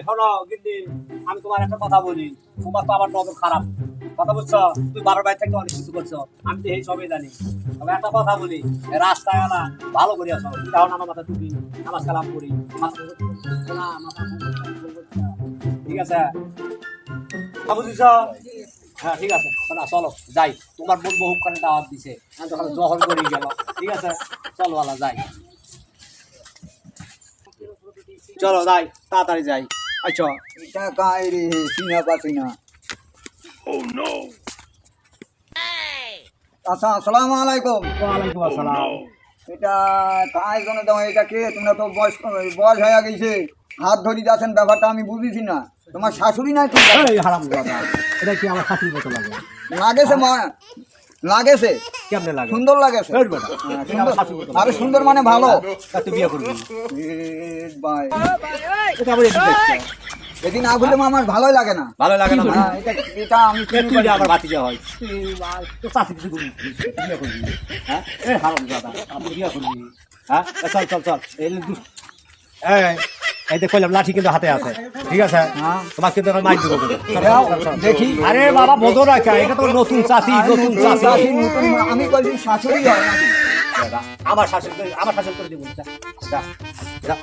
শোনো কিন্তু আমি তোমার একটা কথা বলি, তোমার তো আমার নজর খারাপ, কথা বুঝছো? তুই 12 বাইর থেকে অনেক কিছু করছো, আমি তো এই সবই জানি। তবে একটা কথা বলি, রাস্তায় না ভালো করে আসো। তাও না আমার মাথা টুপি, নামাজ কালাম করি, ঠিক আছে? বুঝিস? হ্যাঁ ঠিক আছে, না চলো যাই, তোমার বোন বহুক্ষণে দাওয়াত দিছে, আমি তখন জহর করে গেল। ঠিক আছে, চলো আলা যাই, চলো যাই, তাড়াতাড়ি যাই। আচ্ছা এটা কাই রে চিনা পাচ্ছি না। আচ্ছা আসসালামু আলাইকুম। ওয়ালাইকুম আসসালাম। এটা কাই জন্য দাও, এটা কে? তোমরা তো বয়স বয়স হয়ে গেছে, হাত ধরি যাচ্ছেন, ব্যাপারটা আমি বুঝেছি না। তোমার শাশুড়ি নাই তো? এই হারামজাদা, এটা কি আমার শাশুড়ির মতো লাগে? লাগেছে মা, লাগেছে, কেমনে লাগে? সুন্দর লাগেছে। এই বেটা, এটা আমার শাশুড়ির মতো আরে লাগে। সুন্দর মানে ভালো। তা তুই বিয়ে করবি? ভাই এটা আবার এদিকে আসছে। এদিন না ঘুরলে আমার ভালোই লাগে না। ভালো লাগে না মানে? হ্যাঁ, এটা আমি তুই যে আবার ভাতিজা হয়, তো চাষি কিছু করবি, বিয়ে করবি? হ্যাঁ এই হারামজাদা, আপনি বিয়ে করবি? হ্যাঁ চল চল চল, এই যে কইলাম লাঠি কিন্তু হাতে আছে, ঠিক আছে? হ্যাঁ। তোমাকে কিন্তু আমি মাইর দেবো কিন্তু। দাও, দেখি। আরে বাবা বোঝো না কে, এটা তো নতুন চাষি, নতুন চাষি। চাষি নতুন, আমি বলছি শাশুড়ি হয় নাকি? আমার শাসন করে দিব, যা যা যা।